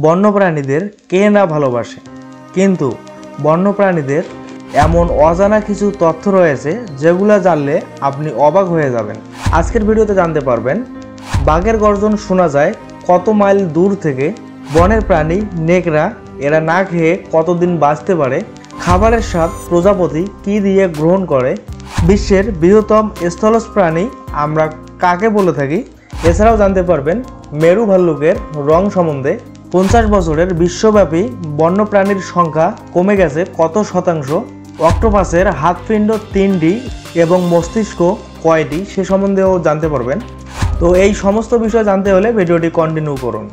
বন্যপ্রাণীদের কে না ভালোবাসে, কিন্তু বন্যপ্রাণীদের এমন অজানা কিছু তথ্য রয়েছে যেগুলো জানলে আপনি অবাক হয়ে যাবেন। আজকের ভিডিওতে জানতে পারবেন বাঘের গর্জন শোনা যায় কত মাইল দূর থেকে, বনের প্রাণী নেকড়া এরা না খেয়ে কতদিন বাঁচতে পারে, খাবারের স্বাদ প্রজাপতি কি দিয়ে গ্রহণ করে, বিশ্বের বৃহত্তম স্থলজ প্রাণী আমরা কাকে বলে থাকি। এছাড়াও জানতে পারবেন মেরু ভাল্লুকের রং সম্বন্ধে। 50 বছরের বিশ্বব্যাপী বন্যপ্রাণীর সংখ্যা কমে গেছে কত শতাংশ, অক্টোপাসের হাতপিণ্ড 3টি এবং মস্তিষ্ক কয়টি সে সম্বন্ধেও জানতে পারবেন। তো এই সমস্ত বিষয় জানতে হলে ভিডিওটি কন্টিনিউ করুন।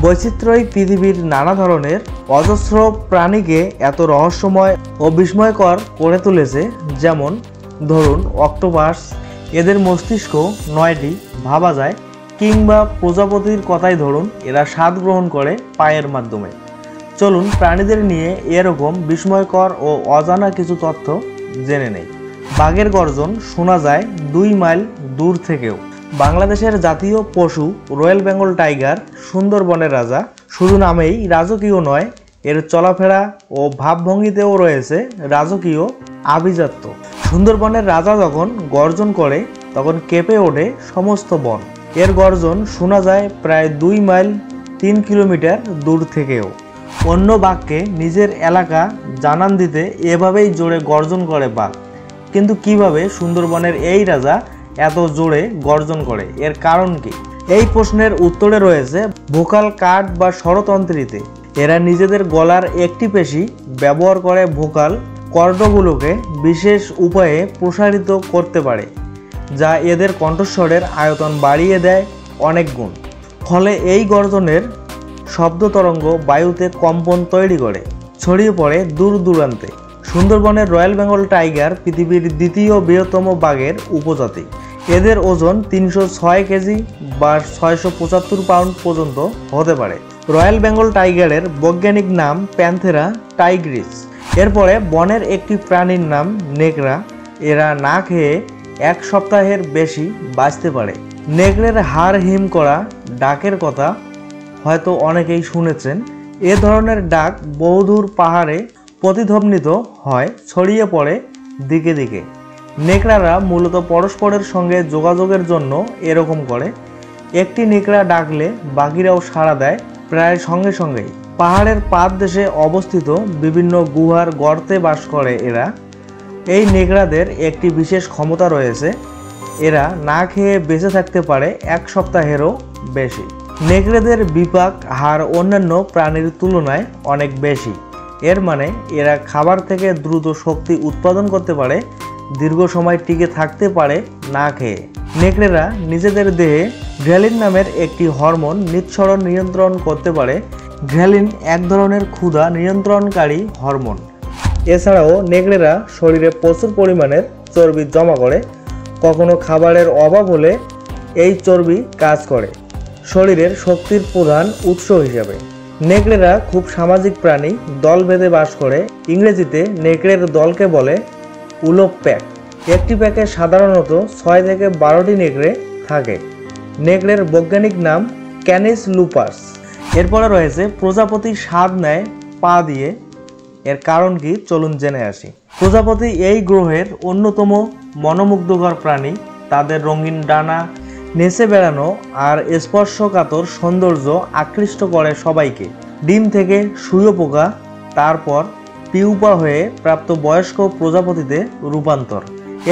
বৈচিত্র্যই পৃথিবীর নানা ধরনের অজস্র প্রাণীকে এত রহস্যময় ও বিস্ময়কর করে তুলেছে। যেমন ধরুন অক্টোপাস, এদের মস্তিষ্ক 9টি ভাবা যায়, কিংবা প্রজাপতির কথাই ধরুন, এরা স্বাদ গ্রহণ করে পায়ের মাধ্যমে। চলুন প্রাণীদের নিয়ে এরকম বিস্ময়কর ও অজানা কিছু তথ্য জেনে নেই। বাঘের গর্জন শোনা যায় 2 মাইল দূর থেকেও। বাংলাদেশের জাতীয় পশু রয়্যাল বেঙ্গল টাইগার সুন্দরবনের রাজা। শুধু নামেই রাজকীয় নয়, এর চলাফেরা ও ভাবভঙ্গিতেও রয়েছে রাজকীয় আভিজাত্য। সুন্দরবনের রাজা যখন গর্জন করে তখন কেঁপে ওঠে সমস্ত বন। এর গর্জন শোনা যায় প্রায় 2 মাইল 3 কিলোমিটার দূর থেকেও। অন্য বাঘকে নিজের এলাকা জানান দিতে এভাবেই জোরে গর্জন করে বাঘ। কিন্তু কিভাবে সুন্দরবনের এই রাজা এত জোরে গর্জন করে, এর কারণ কি? এই প্রশ্নের উত্তরে রয়েছে ভোকাল কার্ড বা স্বরতন্ত্রীতে। এরা নিজেদের গলার একটি পেশি ব্যবহার করে ভোকাল কর্ডগুলোকে বিশেষ উপায়ে প্রসারিত করতে পারে, যা এদের কণ্ঠস্বরের আয়তন বাড়িয়ে দেয় অনেক গুণ। ফলে এই গর্জনের শব্দ তরঙ্গ বায়ুতে কম্পন তৈরি করে ছড়িয়ে পড়ে দূর দূরান্তে। সুন্দরবনের রয়্যাল বেঙ্গল টাইগার পৃথিবীর দ্বিতীয় বৃহত্তম বাঘের উপজাতি। এদের ওজন 306 কেজি বা 675 পাউন্ড পর্যন্ত হতে পারে। রয়্যাল বেঙ্গল টাইগারের বৈজ্ঞানিক নাম প্যান্থেরা টাইগ্রিস। এরপরে বনের একটি প্রাণীর নাম নেকড়া। এরা না খেয়ে 1 সপ্তাহের বেশি বাঁচতে পারে। নেকড়ের হাড় হিম করা ডাকের কথা হয়তো অনেকেই শুনেছেন। এ ধরনের ডাক বহুদূর পাহাড়ে প্রতিধ্বনিত হয়, ছড়িয়ে পড়ে দিকে দিকে। নেকড়ারা মূলত পরস্পরের সঙ্গে যোগাযোগের জন্য এরকম করে। একটি নেকড়া ডাকলে বাকিরাও সাড়া দেয় প্রায় সঙ্গে সঙ্গেই। পাহাড়ের পাদদেশে অবস্থিত বিভিন্ন গুহার গর্তে বাস করে এরা। এই নেকড়াদের একটি বিশেষ ক্ষমতা রয়েছে, এরা না খেয়ে বেঁচে থাকতে পারে 1 সপ্তাহেরও বেশি। নেকড়েদের বিপাক হাড় অন্যান্য প্রাণীর তুলনায় অনেক বেশি। এর মানে এরা খাবার থেকে দ্রুত শক্তি উৎপাদন করতে পারে, দীর্ঘ সময় টিকে থাকতে পারে না খেয়ে। নেকড়েরা নিজেদের দেহে গ্রেলিন নামের একটি হরমোন নিঃসরণ নিয়ন্ত্রণ করতে পারে। গ্রেলিন এক ধরনের ক্ষুধা নিয়ন্ত্রণকারী হরমোন। এছাড়াও নেকড়েরা শরীরে প্রচুর পরিমাণের চর্বি জমা করে। কখনো খাবারের অভাব হলে এই চর্বি কাজ করে শরীরের শক্তির প্রধান উৎস হিসেবে। নেকড়েরা খুব সামাজিক প্রাণী, দল বেঁধে বাস করে। ইংরেজিতে নেকড়ের দলকে বলে উলফ প্যাক। একটি প্যাকে সাধারণত 6 থেকে 12টি নেকড়ে থাকে। নেকড়ের বৈজ্ঞানিক নাম ক্যানিস লুপাস। এরপরে রয়েছে প্রজাপতি স্বাদ নেয় পা দিয়ে। এর কারণ কি চলুন জেনে আসি। প্রজাপতি এই গ্রহের অন্যতম মনোমুগ্ধকর প্রাণী। তাদের রঙিন ডানা, নেচে বেড়ানো আর স্পর্শকাতর সৌন্দর্য আকৃষ্ট করে সবাইকে। ডিম থেকে শুঁয়োপোকা, তারপর পিউপা হয়ে প্রাপ্ত বয়স্ক প্রজাপতিতে রূপান্তর।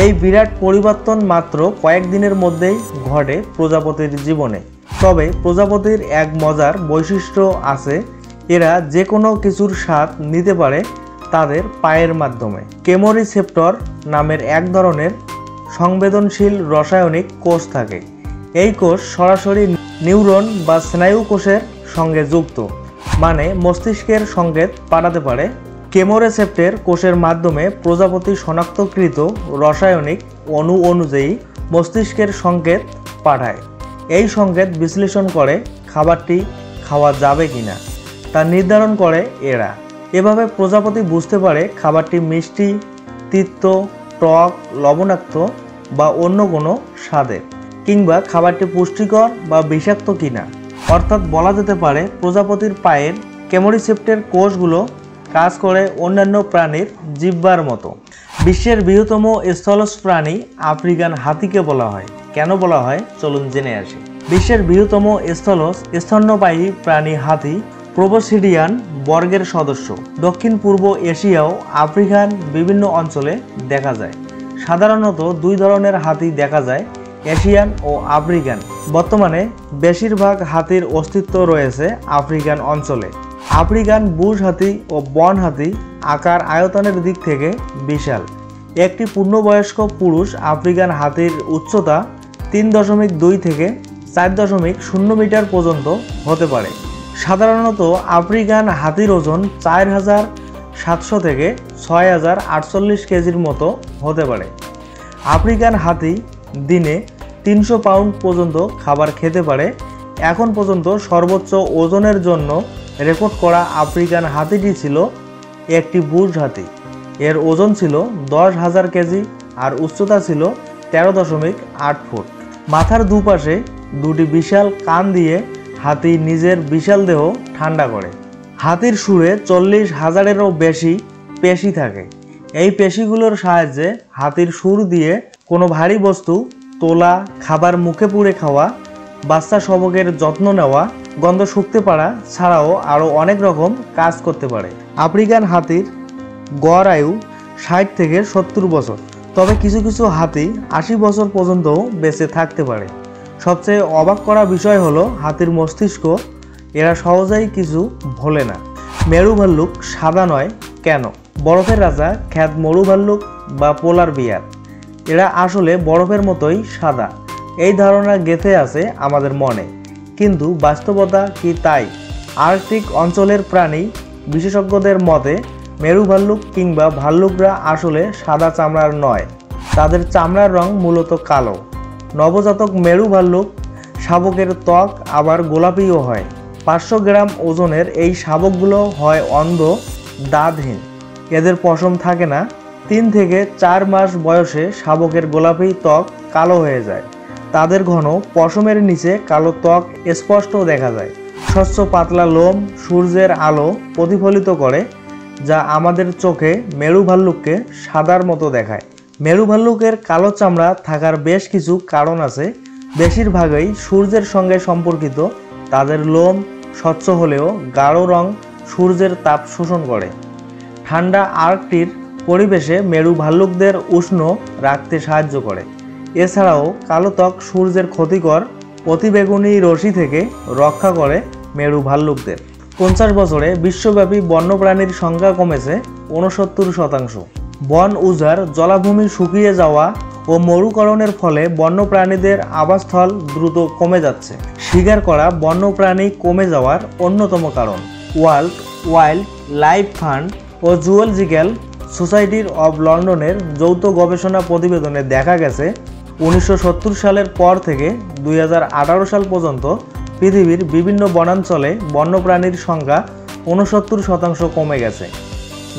এই বিরাট পরিবর্তন মাত্র কয়েকদিনের মধ্যেই ঘটে প্রজাপতির জীবনে। তবে প্রজাপতির এক মজার বৈশিষ্ট্য আছে, এরা যে কোনো কিছুর স্বাদ নিতে পারে তাদের পায়ের মাধ্যমে। কেমোরিসেপ্টর নামের এক ধরনের সংবেদনশীল রাসায়নিক কোষ থাকে। এই কোষ সরাসরি নিউরন বা স্নায়ু কোষের সঙ্গে যুক্ত, মানে মস্তিষ্কের সংকেত পাঠাতে পারে। কেমোরিসেপ্টর কোষের মাধ্যমে প্রজাপতি শনাক্তকৃত রাসায়নিক অণু অনুযায়ী মস্তিষ্কের সংকেত পাঠায়। এই সংকেত বিশ্লেষণ করে খাবারটি খাওয়া যাবে কিনা তা নির্ধারণ করে এরা। এভাবে প্রজাপতি বুঝতে পারে খাবারটি মিষ্টি, তিক্ত, টক, লবণাক্ত বা অন্য কোনো স্বাদের, কিংবা খাবারটি পুষ্টিকর বা বিষাক্ত কিনা। অর্থাৎ বলা যেতে পারে প্রজাপতির পায়ের কেমোরিসেপ্টের কোষগুলো কাজ করে অন্যান্য প্রাণীর জিহ্বার মতো। বিশ্বের বৃহত্তম স্থলজ প্রাণী আফ্রিকান হাতিকে বলা হয়। কেন বলা হয় চলুন জেনে আসি। বিশ্বের বৃহত্তম স্থলজ স্তন্যপায়ী প্রাণী হাতি প্রোবোসিডিয়ান বর্গের সদস্য। দক্ষিণ পূর্ব এশিয়াও আফ্রিকান বিভিন্ন অঞ্চলে দেখা যায়। সাধারণত দুই ধরনের হাতি দেখা যায়, এশিয়ান ও আফ্রিকান। বর্তমানে বেশিরভাগ হাতির অস্তিত্ব রয়েছে আফ্রিকান অঞ্চলে। আফ্রিকান বুশ হাতি ও বন হাতি আকার আয়তনের দিক থেকে বিশাল। একটি পূর্ণবয়স্ক পুরুষ আফ্রিকান হাতির উচ্চতা 3.2 থেকে 4.0 মিটার পর্যন্ত হতে পারে। সাধারণত আফ্রিকান হাতির ওজন 4700 থেকে 6048 কেজির মতো হতে পারে। আফ্রিকান হাতি দিনে 300 পাউন্ড পর্যন্ত খাবার খেতে পারে। এখন পর্যন্ত সর্বোচ্চ ওজনের জন্য রেকর্ড করা আফ্রিকান হাতিটি ছিল একটি বুশ হাতি। এর ওজন ছিল 10,000 কেজি আর উচ্চতা ছিল 13.8 ফুট। মাথার দুপাশে দুটি বিশাল কান দিয়ে হাতি নিজের বিশাল দেহ ঠান্ডা করে। হাতির সুরে 40,000-এরও বেশি পেশি থাকে। এই পেশিগুলোর সাহায্যে হাতির সুর দিয়ে কোনো ভারী বস্তু তোলা, খাবার মুখে পুরে খাওয়া, বাচ্চা শাবকের যত্ন নেওয়া, গন্ধ শুঁকতে পারা ছাড়াও আরও অনেক রকম কাজ করতে পারে। আফ্রিকান হাতির গড় আয়ু 60 থেকে 70 বছর, তবে কিছু কিছু হাতি 80 বছর পর্যন্তও বেঁচে থাকতে পারে। সবচেয়ে অবাক করা বিষয় হলো হাতির মস্তিষ্ক। এরা সহজেই কিছু ভোলে না। মেরু ভাল্লুক সাদা নয় কেন? বরফের রাজা খ্যাত মরু ভাল্লুক বা পোলার বিয়ার এরা আসলে বরফের মতোই সাদা, এই ধারণা গেঁথে আছে আমাদের মনে। কিন্তু বাস্তবতা কি তাই? আর্কটিক অঞ্চলের প্রাণী বিশেষজ্ঞদের মতে মেরু ভাল্লুক কিংবা ভাল্লুকরা আসলে সাদা চামড়ার নয়, তাদের চামড়ার রং মূলত কালো। নবজাতক মেরু ভাল্লুক শাবকের ত্বক আবার গোলাপিও হয়। 500 গ্রাম ওজনের এই শাবকগুলো হয় অন্ধ, দাঁতহীন। এদের পশম থাকে না। 3 থেকে 4 মাস বয়সে শাবকের গোলাপি ত্বক কালো হয়ে যায়। তাদের ঘন পশমের নিচে কালো ত্বক স্পষ্ট দেখা যায়। স্বচ্ছ পাতলা লোম সূর্যের আলো প্রতিফলিত করে, যা আমাদের চোখে মেরু ভাল্লুককে সাদার মতো দেখায়। মেরু ভাল্লুকের কালো চামড়া থাকার বেশ কিছু কারণ আছে। বেশিরভাগই সূর্যের সঙ্গে সম্পর্কিত। তাদের লোম স্বচ্ছ হলেও গাঢ় রং সূর্যের তাপ শোষণ করে। ঠান্ডা আর্কটিক পরিবেশে মেরু ভাল্লুকদের উষ্ণ রাখতে সাহায্য করে। এছাড়াও কালো ত্বক সূর্যের ক্ষতিকর অতিবেগুনি রশ্মি থেকে রক্ষা করে মেরু ভাল্লুকদের। 50 বছরে বিশ্বব্যাপী বন্যপ্রাণীর সংখ্যা কমেছে 69%। বন উজাড়, জলাভূমি শুকিয়ে যাওয়া ও মরুকরণের ফলে বন্যপ্রাণীদের আবাসস্থল দ্রুত কমে যাচ্ছে। শিকার করা বন্যপ্রাণী কমে যাওয়ার অন্যতম কারণ। ওয়ার্ল্ড ওয়াইল্ড লাইফ ফান্ড ও জুওলজিক্যাল সোসাইটি অব লন্ডনের যৌথ গবেষণা প্রতিবেদনে দেখা গেছে 1970 সালের পর থেকে 2018 সাল পর্যন্ত পৃথিবীর বিভিন্ন বনাঞ্চলে বন্যপ্রাণীর সংখ্যা 69% কমে গেছে।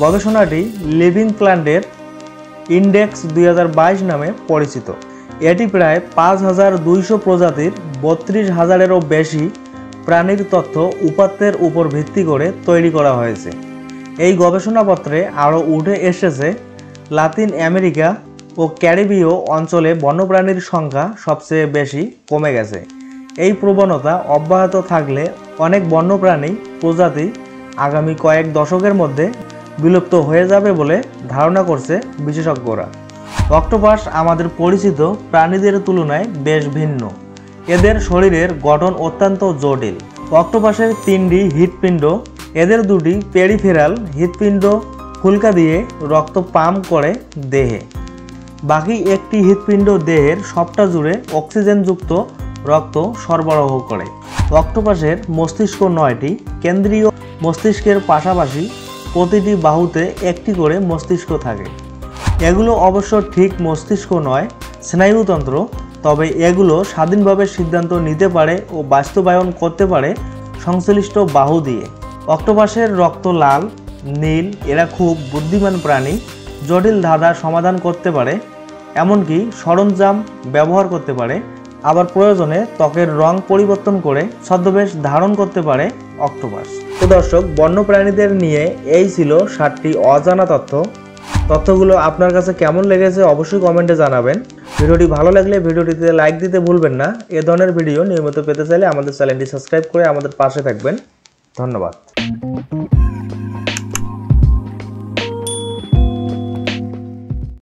গবেষণাটি লিভিং প্ল্যান্টের ইন্ডেক্স 2022 নামে পরিচিত। এটি প্রায় 5200 প্রজাতির 32,000-এরও বেশি প্রাণীর তথ্য উপাত্তের উপর ভিত্তি করে তৈরি করা হয়েছে। এই গবেষণাপত্রে আরও উঠে এসেছে লাতিন আমেরিকা ও ক্যারিবীয় অঞ্চলে বন্যপ্রাণীর সংখ্যা সবচেয়ে বেশি কমে গেছে। এই প্রবণতা অব্যাহত থাকলে অনেক বন্যপ্রাণী প্রজাতি আগামী কয়েক দশকের মধ্যে বিলুপ্ত হয়ে যাবে বলে ধারণা করছে বিশেষজ্ঞরা। অক্টোপাস আমাদের পরিচিত প্রাণীদের তুলনায় বেশ ভিন্ন। এদের শরীরের গঠন অত্যন্ত জটিল। অক্টোপাসের 3টি হৃৎপিণ্ড, এদের 2টি পেরিফেরাল হৃৎপিণ্ড ফুলকা দিয়ে রক্ত পাম্প করে দেহে। বাকি একটি হৃৎপিণ্ড দেহের সবটা জুড়ে অক্সিজেনযুক্ত রক্ত সরবরাহ করে। অক্টোপাসের মস্তিষ্ক 9টি। কেন্দ্রীয় মস্তিষ্কের পাশাপাশি প্রতিটি বাহুতে একটি করে মস্তিষ্ক থাকে। এগুলো অবশ্য ঠিক মস্তিষ্ক নয়, স্নায়ুতন্ত্র, তবে এগুলো স্বাধীনভাবে সিদ্ধান্ত নিতে পারে ও বাস্তবায়ন করতে পারে সংশ্লিষ্ট বাহু দিয়ে। অক্টোপাসের রক্ত লাল, নীল। এরা খুব বুদ্ধিমান প্রাণী, জটিল ধাঁধা সমাধান করতে পারে, এমনকি সরঞ্জাম ব্যবহার করতে পারে। আবার প্রয়োজনে ত্বকের রং পরিবর্তন করে ছদ্মবেশ ধারণ করতে পারে অক্টোপাস। তো দর্শক, বন্যপ্রাণীদের নিয়ে এই ছিল 7টি অজানা তথ্যগুলো আপনার কাছে কেমন লেগেছে অবশ্যই কমেন্টে জানাবেন। ভিডিওটি ভালো লাগলে ভিডিওটিতে লাইক দিতে ভুলবেন না। এ ধরনের ভিডিও নিয়মিত পেতে চাইলে আমাদের চ্যানেলটি সাবস্ক্রাইব করে আমাদের পাশে থাকবেন। ধন্যবাদ।